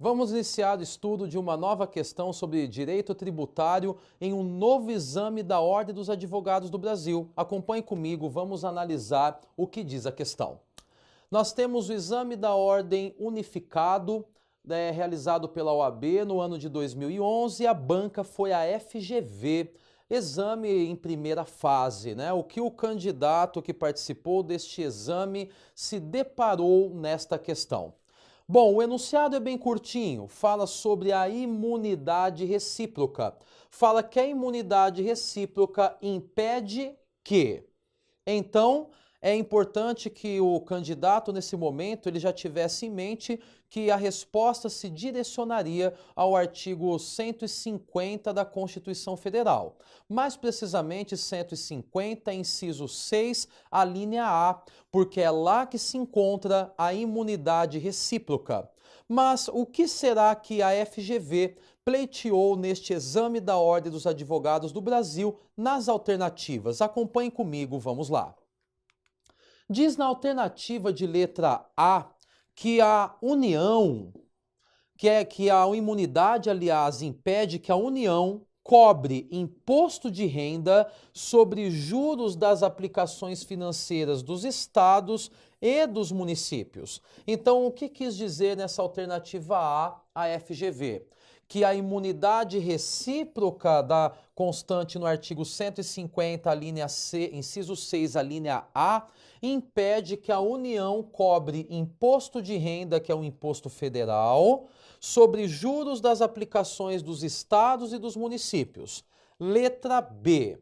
Vamos iniciar o estudo de uma nova questão sobre direito tributário em um novo exame da Ordem dos Advogados do Brasil. Acompanhe comigo, vamos analisar o que diz a questão. Nós temos o exame da Ordem unificado, realizado pela OAB no ano de 2011, e a banca foi a FGV. Exame em primeira fase, né? O que o candidato que participou deste exame se deparou nesta questão? Bom, o enunciado é bem curtinho, fala sobre a imunidade recíproca. Fala que a imunidade recíproca impede que. Então, é importante que o candidato, nesse momento, ele já tivesse em mente que a resposta se direcionaria ao artigo 150 da Constituição Federal. Mais precisamente, 150, inciso 6, a linha A, porque é lá que se encontra a imunidade recíproca. Mas o que será que a FGV pleiteou neste exame da Ordem dos Advogados do Brasil nas alternativas? Acompanhe comigo, vamos lá. Diz na alternativa de letra A que a União, que a imunidade, aliás, impede que a União cobre imposto de renda sobre juros das aplicações financeiras dos estados e dos municípios. Então, o que quis dizer nessa alternativa A FGV? Que a imunidade recíproca da constante no artigo 150, a linha C, inciso 6, a linha A, impede que a União cobre imposto de renda, que é o imposto federal, sobre juros das aplicações dos estados e dos municípios. Letra B.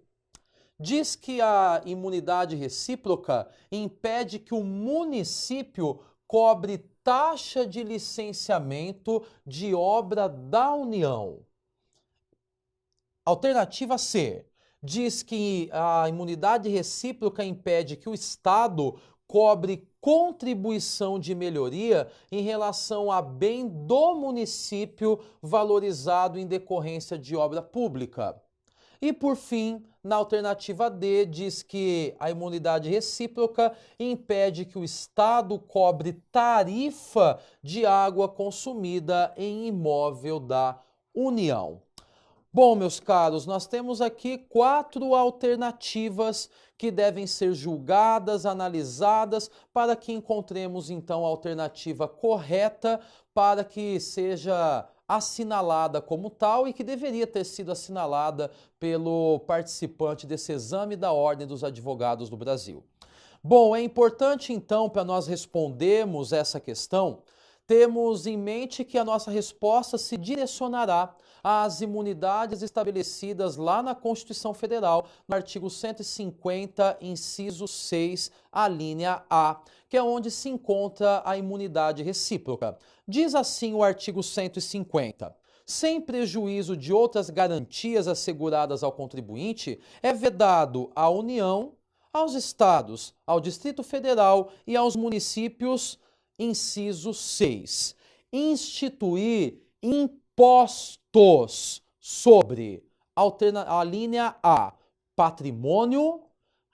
Diz que a imunidade recíproca impede que o município cobre taxa de licenciamento de obra da União. Alternativa C. Diz que a imunidade recíproca impede que o Estado cobre contribuição de melhoria em relação a bem do município valorizado em decorrência de obra pública. E, por fim, na alternativa D, diz que a imunidade recíproca impede que o Estado cobre tarifa de água consumida em imóvel da União. Bom, meus caros, nós temos aqui 4 alternativas que devem ser julgadas, analisadas, para que encontremos, então, a alternativa correta para que seja assinalada como tal e que deveria ter sido assinalada pelo participante desse exame da Ordem dos Advogados do Brasil. Bom, é importante então, para nós respondermos essa questão, temos em mente que a nossa resposta se direcionará às imunidades estabelecidas lá na Constituição Federal, no artigo 150, inciso 6, a linha A, que é onde se encontra a imunidade recíproca. Diz assim o artigo 150. Sem prejuízo de outras garantias asseguradas ao contribuinte, é vedado à União, aos estados, ao Distrito Federal e aos municípios, inciso 6, instituir impostos sobre a linha A, patrimônio,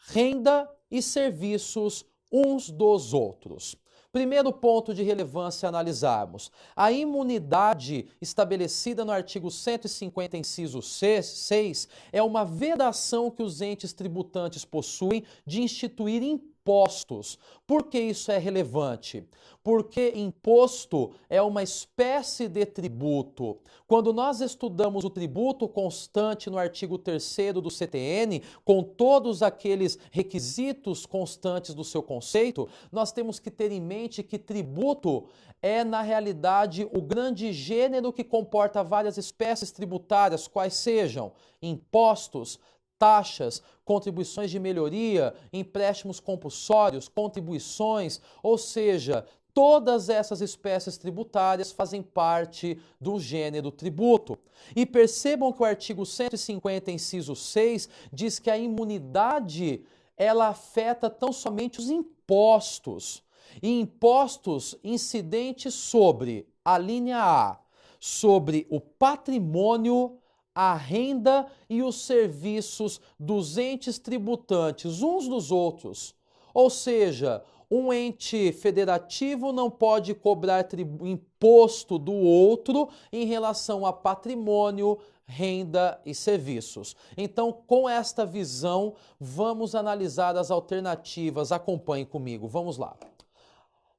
renda e serviços uns dos outros. Primeiro ponto de relevância a analisarmos. A imunidade estabelecida no artigo 150, inciso 6, é uma vedação que os entes tributantes possuem de instituir impostos. Por que isso é relevante? Porque imposto é uma espécie de tributo. Quando nós estudamos o tributo constante no artigo 3º do CTN, com todos aqueles requisitos constantes do seu conceito, nós temos que ter em mente que tributo é, na realidade, o grande gênero que comporta várias espécies tributárias, quais sejam impostos, taxas, contribuições de melhoria, empréstimos compulsórios, contribuições, ou seja, todas essas espécies tributárias fazem parte do gênero tributo. E percebam que o artigo 150, inciso 6, diz que a imunidade, ela afeta tão somente os impostos. E impostos incidentes sobre a linha A, sobre o patrimônio, a renda e os serviços dos entes tributantes uns dos outros. Ou seja, Um ente federativo não pode cobrar imposto do outro em relação a patrimônio, renda e serviços. Então, com esta visão, vamos analisar as alternativas. Acompanhe comigo, vamos lá.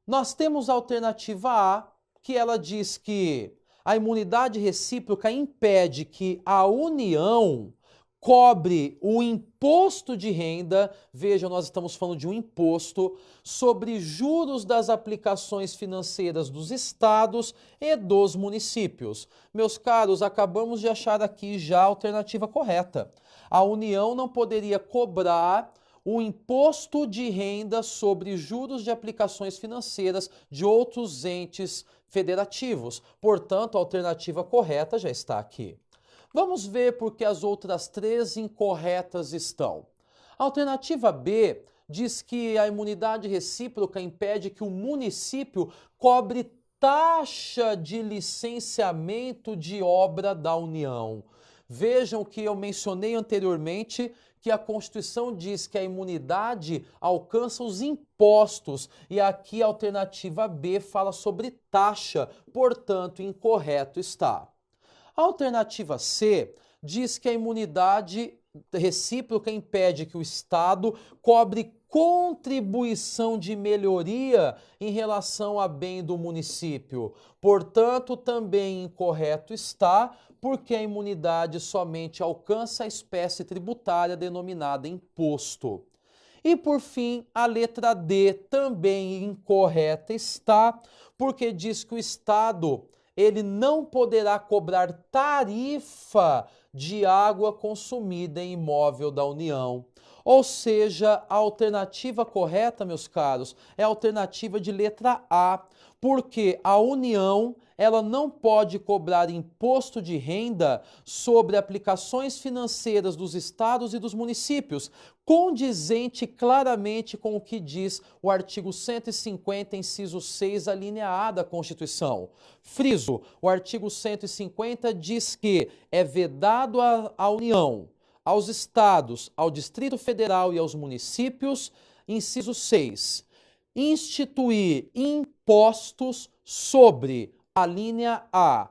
Nós temos a alternativa A, que ela diz que a imunidade recíproca impede que a União cobre o imposto de renda, veja, nós estamos falando de um imposto, sobre juros das aplicações financeiras dos estados e dos municípios. Meus caros, acabamos de achar aqui já a alternativa correta. A União não poderia cobrar o imposto de renda sobre juros de aplicações financeiras de outros entes federativos. Portanto, a alternativa correta já está aqui. Vamos ver por que as outras três incorretas estão. A alternativa B diz que a imunidade recíproca impede que o município cobre taxa de licenciamento de obra da União. Vejam que eu mencionei anteriormente que a Constituição diz que a imunidade alcança os impostos e aqui a alternativa B fala sobre taxa, portanto, incorreto está. A alternativa C diz que a imunidade recíproca impede que o Estado cobre contribuição de melhoria em relação a bem do município. Portanto, também incorreto está, porque a imunidade somente alcança a espécie tributária denominada imposto. E por fim, a letra D também incorreta está, porque diz que o Estado ele não poderá cobrar tarifa de água consumida em imóvel da União. Ou seja, a alternativa correta, meus caros, é a alternativa de letra A, porque a União ela não pode cobrar imposto de renda sobre aplicações financeiras dos estados e dos municípios, condizente claramente com o que diz o artigo 150, inciso 6, a linha A da Constituição. Friso, o artigo 150 diz que é vedado à União, aos estados, ao Distrito Federal e aos municípios, inciso 6, instituir impostos sobre a linha A,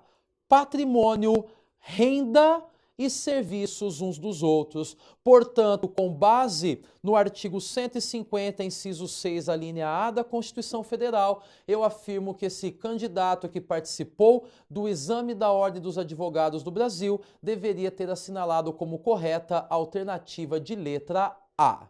patrimônio, renda e serviços uns dos outros. Portanto, com base no artigo 150, inciso 6, a linha A da Constituição Federal, eu afirmo que esse candidato que participou do exame da Ordem dos Advogados do Brasil deveria ter assinalado como correta a alternativa de letra A.